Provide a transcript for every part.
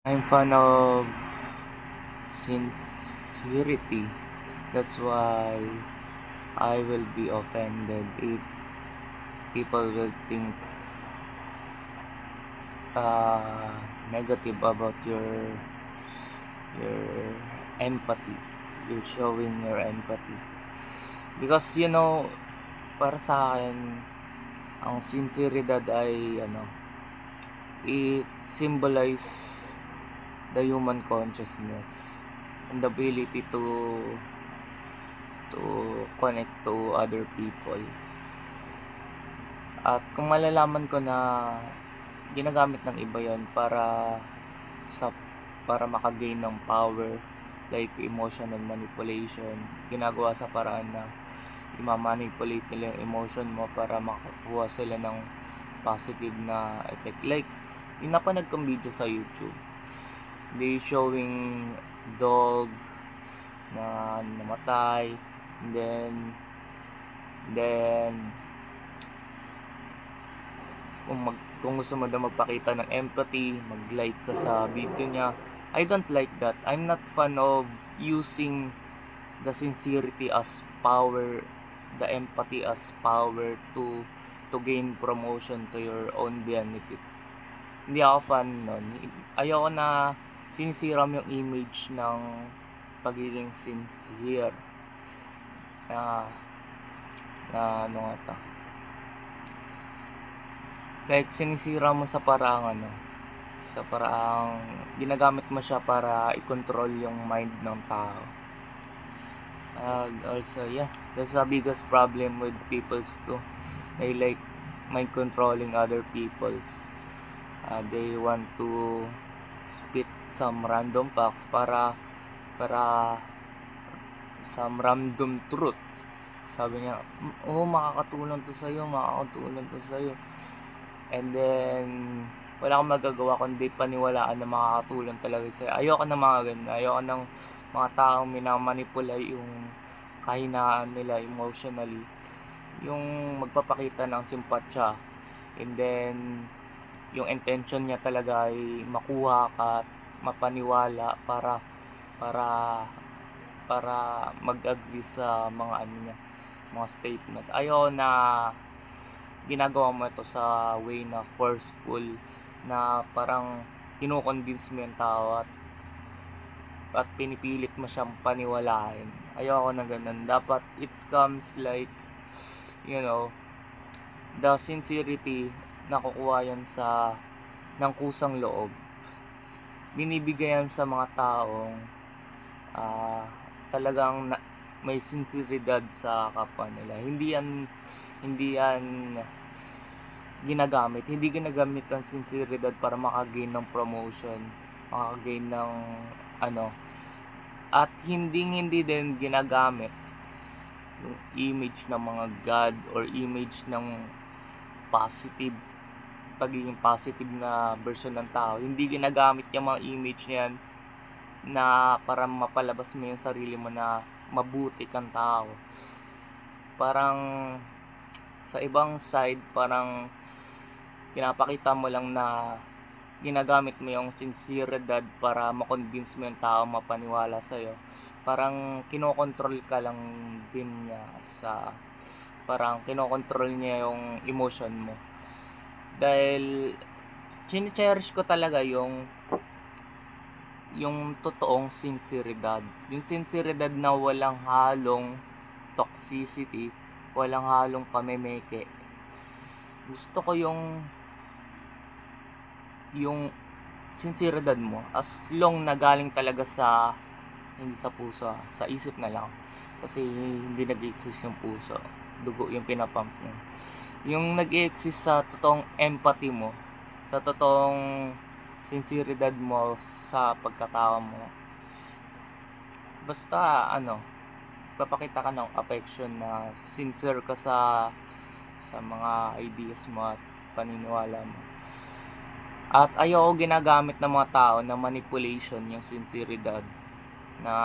I'm fan of sincerity. That's why I will be offended if people will think uh, negative about your empathy. You're showing your empathy. Because para sa akin, ang sinceridad ay it symbolize the human consciousness and the ability to connect to other people. At kung malalaman ko na ginagamit ng iba yon sa para makagain ng power, like emotional manipulation, ginagawa sa paraan na i-manipulate nila yung emotion mo para makakuha sila ng positive na effect. Like, yung napanood kong video sa YouTube, they showing dog na namatay, and then kung gusto mo daw magpakita ng empathy, mag-like ka sa video niya. I don't like that. I'm not fan of using the sincerity as power, the empathy as power to gain promotion to your own benefits. Hindi ako fan nun. Ayoko na sinisiram yung image ng pagiging sincere. Na, na ano nga to? Like, sinisira mo sa paraang ginagamit mo siya para i-control yung mind ng tao. Also, yeah, that's the biggest problem with people's too. They like mind controlling other people's. They want to spit some random facts para some random truth. Sabi niya, makakatulong to sa'yo. And then, wala akong magagawa kundi paniwalaan na makakatulong talaga sa'yo. Ayoko ng mga ganun. Ayoko ng mga taong minamanipulate yung kahinaan nila emotionally. Yung magpapakita ng simpatsya. And then, yung intention niya talaga ay makuha ka at mapaniwala para mag-agree sa mga niya, mga statement. Ayoko na ginagawa mo ito sa way na forceful, na parang kino-convince mo yung tao at pinipilit mo siyang paniwalain. Ayoko na ganun. Dapat it comes like, the sincerity nakukuha yan ng kusang loob. Binibigayan sa mga taong talagang may sinseridad sa kapwa nila. Hindi yan ginagamit. Hindi ginagamit ang sinseridad para makagain ng promotion, makagain ng at hindi din ginagamit yung image ng mga god or image ng pagiging positive na version ng tao. Hindi ginagamit yung mga image niyan na para mapalabas mo yung sarili mo na mabuti kang tao. Parang sa ibang side, parang pinapakita mo lang na ginagamit mo yung sinceridad para makonvince mo yung tao mapaniwala sa'yo. Parang kinokontrol ka lang din niya parang kinokontrol niya yung emotion mo. Dahil chine-cherish ko talaga yung totoong sinceridad. Yung sinceridad na walang halong toxicity, walang halong pamemeke. Gusto ko yung sinceridad mo, as long na galing talaga hindi sa puso, sa isip na lang. Kasi hindi nag-exist yung puso. Dugo yung pinapump niya. Yung nag-exist sa totoong empathy mo, sa totoong sinceridad mo sa pagkatao mo. Basta papakita ka ng affection, na sincere ka sa mga ideas mo at paniniwala mo. At ayoko ginagamit ng mga tao na manipulation yung sinceridad, na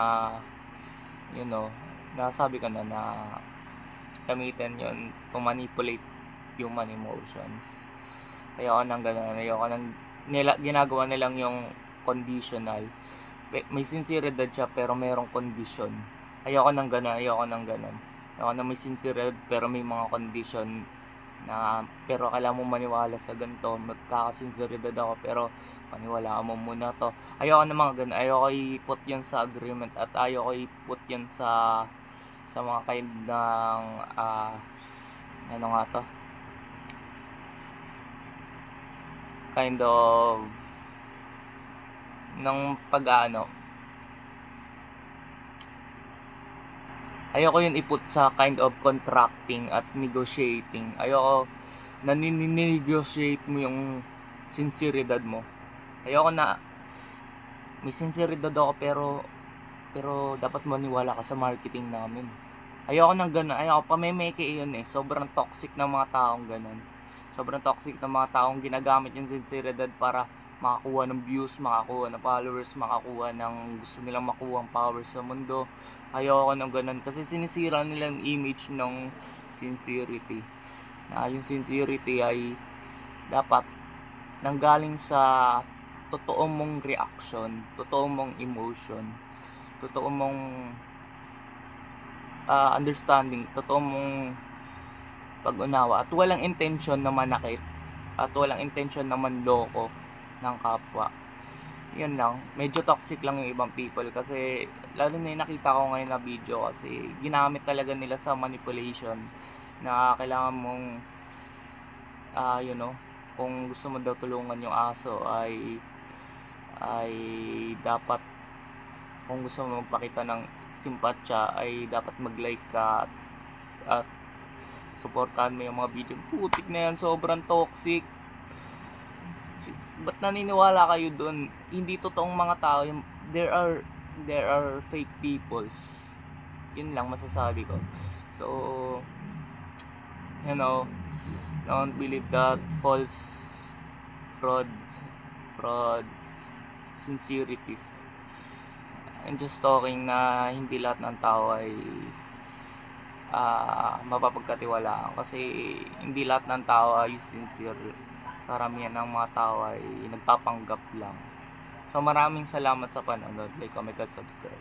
nasabi ko na gamitin yun to manipulate human emotions. Ayoko nang gano'n. Ayoko nang ginagawa nilang yung conditional. May sinseridad siya pero merong condition. Ayoko ng ganun. Ayoko na may sinseridad pero may mga condition na pero kailangan mo maniwala sa ganito. Magkakasinseridad ako pero paniwalaan mo muna to. Ayoko ng mga ganun. Ayoko i-put yan sa agreement at ayoko i-put yan sa mga kind ng ano nga to, kind of ng pag-ano, ayoko yun i-put sa kind of contracting at negotiating. Ayoko na negotiate mo yung sinseridad mo. Ayoko na may sinseridad ako pero dapat maniwala ka sa marketing namin. Ayoko ng ganun. Ayoko pamemeke yun eh. Sobrang toxic ng mga taong ganun. Sobrang toxic ng mga taong ginagamit yung sinseridad para makakuha ng views, makakuha ng followers, makakuha ng gusto nilang makuha ang power sa mundo. Ayoko ng ganun kasi sinisira nila yung image ng sincerity. Na yung sincerity ay dapat nanggaling sa totoo mong reaction, totoo mong emotion, totoo mong understanding, totoo mong pag-unawa at walang intention na manakit at walang intention na manloko ng kapwa. Yun lang, medyo toxic lang yung ibang people kasi lalo na yung nakita ko ngayon na video kasi ginamit talaga nila sa manipulation na kailangan mong kung gusto mo daw tulungan yung aso ay dapat, kung gusto mo magpakita ng simpatya ay dapat mag-like ka at suportahan mo yung mga video. Putik na yan, sobrang toxic. Ba't naniniwala kayo dun? Hindi totoong mga tao. There are fake peoples. Yun lang masasabi ko. So, don't believe that false fraud sincerities. I'm just talking na hindi lahat ng tao ay mapapagkatiwalaan kasi hindi lahat ng tao ay sincere. Karamihan ng mga tao ay nagpapanggap lang. So maraming salamat sa panonood. Like, comment at subscribe.